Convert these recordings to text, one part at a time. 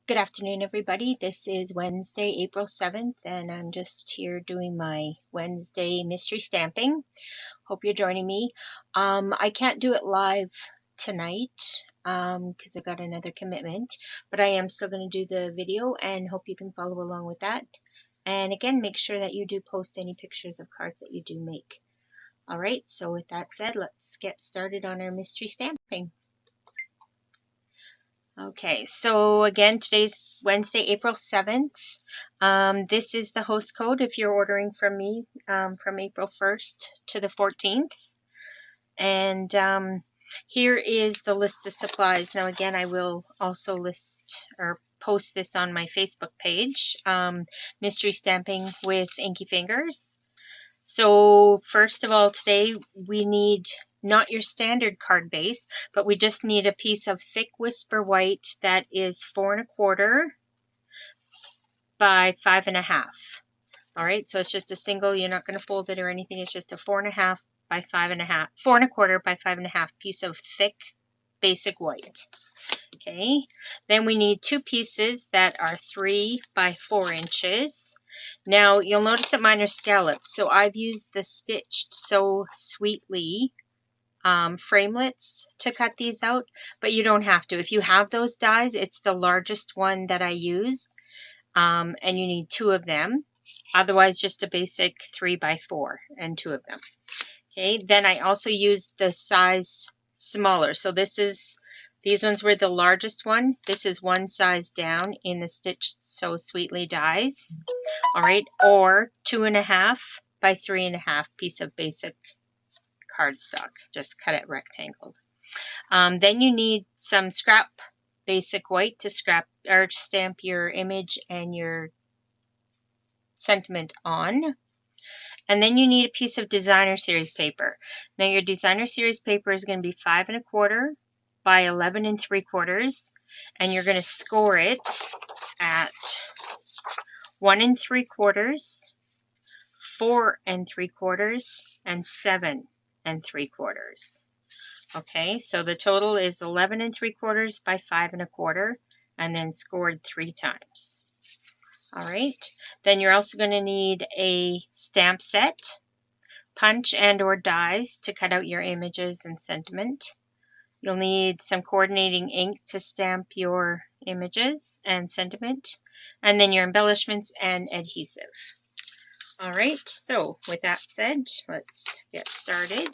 Good afternoon, everybody. This is Wednesday, April 7th, and I'm just here doing my Wednesday mystery stamping. Hope you're joining me. I can't do it live tonight because I got another commitment, but I am still going to do the video and hope you can follow along with that. And again, make sure that you do post any pictures of cards that you do make. All right, so with that said, let's get started on our mystery stamping. Okay, so again, today's Wednesday, April 7th. This is the host code if you're ordering from me from April 1st to the 14th. And here is the list of supplies. Now, again, I will also list or post this on my Facebook page, Mystery Stamping with Inkie Fingers. So first of all, today we need not your standard card base, but we just need a piece of thick Whisper White that is 4 1/4 by 5 1/2. All right, so it's just a single. You're not going to fold it or anything. It's just a 4 1/2 by 5 1/2, 4 1/4 by 5 1/2 piece of thick basic white. Okay, then we need 2 pieces that are 3 by 4 inches. Now you'll notice that mine are scalloped, so I've used the Stitched So Sweetly framelits to cut these out, but you don't have to. If you have those dies, it's the largest one that I used, and you need 2 of them. Otherwise, just a basic 3 by 4 and 2 of them. Okay, then I also used the size smaller. So these ones were the largest one. This is one size down in the Stitched So Sweetly dies. All right, or 2 1/2 by 3 1/2 piece of basic cardstock. Just cut it rectangled. Then you need some scrap basic white to scrap or stamp your image and your sentiment on. And then you need a piece of designer series paper. Now your designer series paper is going to be 5 1/4 by 11 3/4, and you're going to score it at 1 3/4, 4 3/4, and 7 3/4. Okay, so the total is 11 3/4 by 5 1/4, and then scored 3 times. All right, then you're also going to need a stamp set, punch and or dies to cut out your images and sentiment. You'll need some coordinating ink to stamp your images and sentiment, and then your embellishments and adhesive. All right, so with that said, let's get started.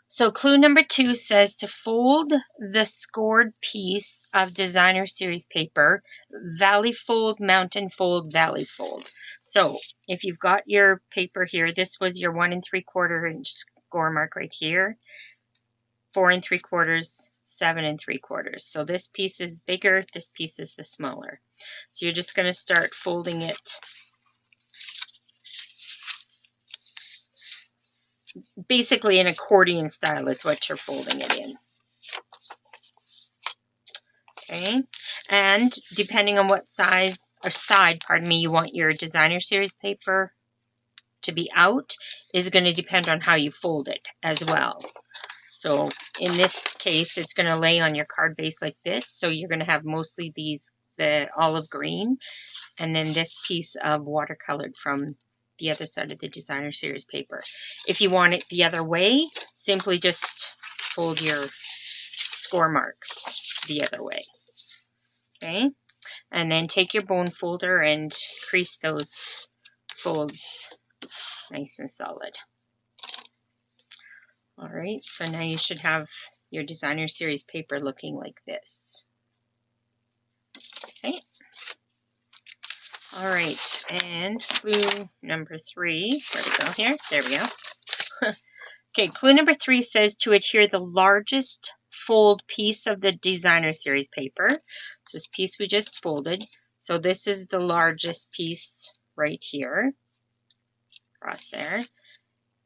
So clue number 2 says to fold the scored piece of designer series paper, valley fold, mountain fold, valley fold. So if you've got your paper here, this was your 1 3/4 inch score mark right here, 4 3/4, 7 3/4. So this piece is bigger, this piece is the smaller. So you're just going to start folding it basically an accordion style is what you're folding it in. Okay, and depending on what size or side, pardon me, you want your designer series paper to be out is going to depend on how you fold it as well. So in this case, it's going to lay on your card base like this. So you're going to have mostly the olive green, and then this piece of watercolored from the other side of the designer series paper. If you want it the other way, simply just fold your score marks the other way. Okay, and then take your bone folder and crease those folds nice and solid. All right, so now you should have your designer series paper looking like this. Okay. All right, and clue number 3, where'd it go here? There we go. Okay, clue number 3 says to adhere the largest fold piece of the designer series paper. So this piece we just folded. So this is the largest piece right here, across there.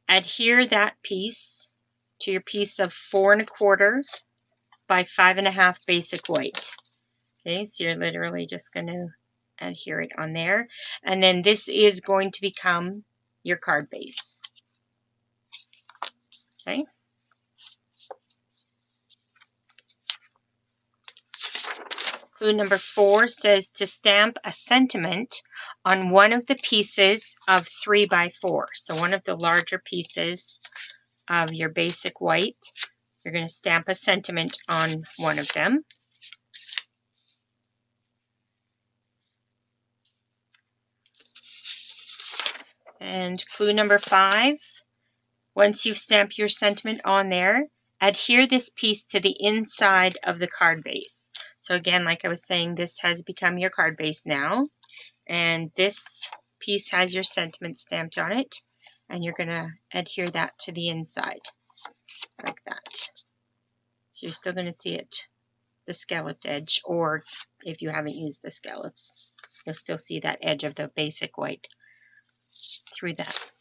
Adhere that piece to your piece of 4 1/4 by 5 1/2 basic white. Okay, so you're literally just going to adhere it on there, and then this is going to become your card base. Okay. Clue number 4 says to stamp a sentiment on one of the pieces of 3x4. So one of the larger pieces of your basic white, you're going to stamp a sentiment on one of them. And clue number 5, once you've stamped your sentiment on there, adhere this piece to the inside of the card base. So again, like I was saying, this has become your card base now. And this piece has your sentiment stamped on it. And you're going to adhere that to the inside, like that. So you're still going to see it, the scalloped edge, or if you haven't used the scallops, you'll still see that edge of the basic white through that.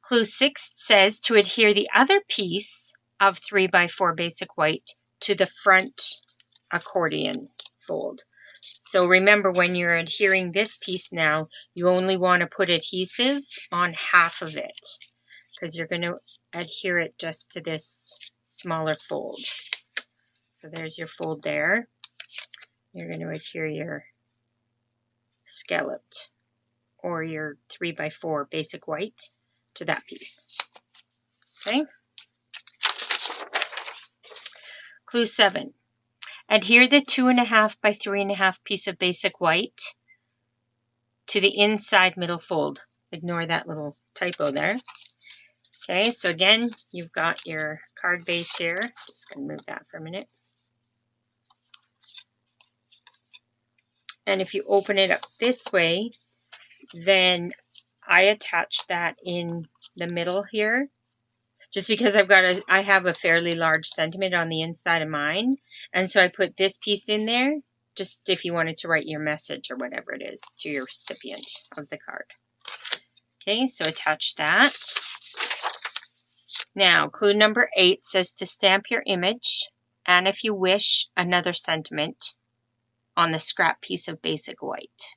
Clue 6 says to adhere the other piece of 3x4 basic white to the front accordion fold. So remember, when you're adhering this piece now, you only want to put adhesive on half of it, because you're going to adhere it just to this smaller fold. So there's your fold there. You're going to adhere your scalloped or your 3x4 basic white to that piece. Okay. Clue 7. Adhere the 2.5 by 3.5 piece of basic white to the inside middle fold. Ignore that little typo there. Okay, so again, you've got your card base here. Just going to move that for a minute. And if you open it up this way, then I attach that in the middle here, just because I have a fairly large sentiment on the inside of mine, and so I put this piece in there, just if you wanted to write your message or whatever it is to your recipient of the card. Okay, so attach that. Now, clue number 8 says to stamp your image, and if you wish, another sentiment on the scrap piece of basic white.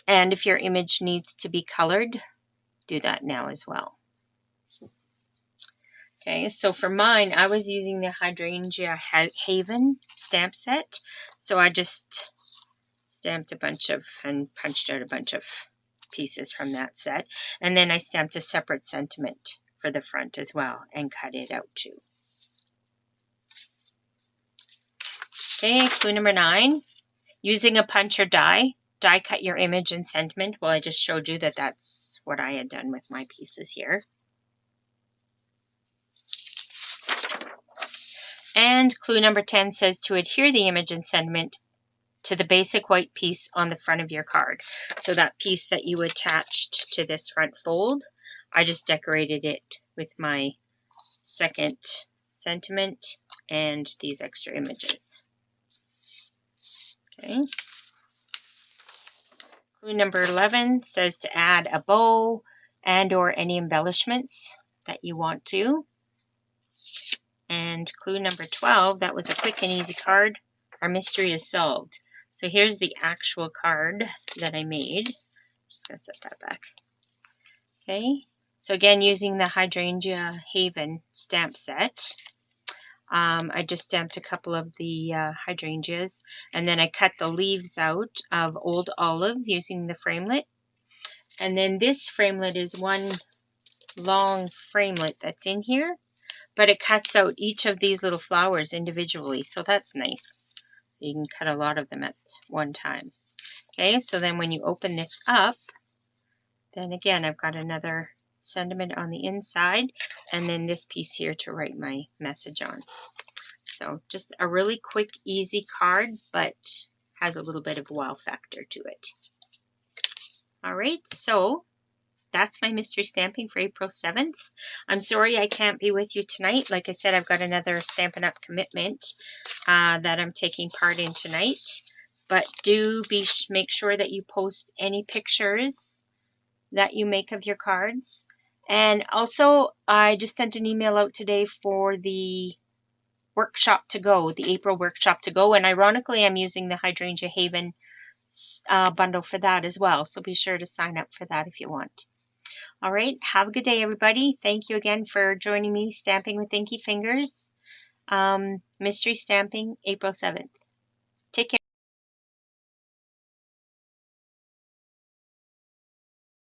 And if your image needs to be colored, do that now as well. Okay, so for mine, I was using the Hydrangea Haven stamp set. So I just stamped a bunch of and punched out a bunch of pieces from that set. And then I stamped a separate sentiment for the front as well and cut it out too. Okay, clue number 9. Using a punch or die cut your image and sentiment. Well, I just showed you that that's what I had done with my pieces here. And clue number 10 says to adhere the image and sentiment to the basic white piece on the front of your card. So that piece that you attached to this front fold, I just decorated it with my second sentiment and these extra images. Okay. Clue number 11 says to add a bow and or any embellishments that you want to. And clue number 12, that was a quick and easy card. Our mystery is solved. So here's the actual card that I made. Just going to set that back. Okay, so again, using the Hydrangea Haven stamp set, I just stamped a couple of the hydrangeas, and then I cut the leaves out of Old Olive using the framelit. And then this framelit is one long framelit that's in here, but it cuts out each of these little flowers individually, so that's nice. You can cut a lot of them at one time. Okay, so then when you open this up, then again, I've got another sentiment on the inside, and then this piece here to write my message on. So just a really quick, easy card, but has a little bit of wow factor to it. All right, so that's my mystery stamping for April 7th. I'm sorry I can't be with you tonight. Like I said, I've got another Stampin' Up! Commitment that I'm taking part in tonight. But do make sure that you post any pictures that you make of your cards. And also, I just sent an email out today for the workshop to go, the April workshop to go. And ironically, I'm using the Hydrangea Haven bundle for that as well. So be sure to sign up for that if you want. All right, have a good day, everybody. Thank you again for joining me, Stamping with Inky Fingers. Mystery stamping, April 7th.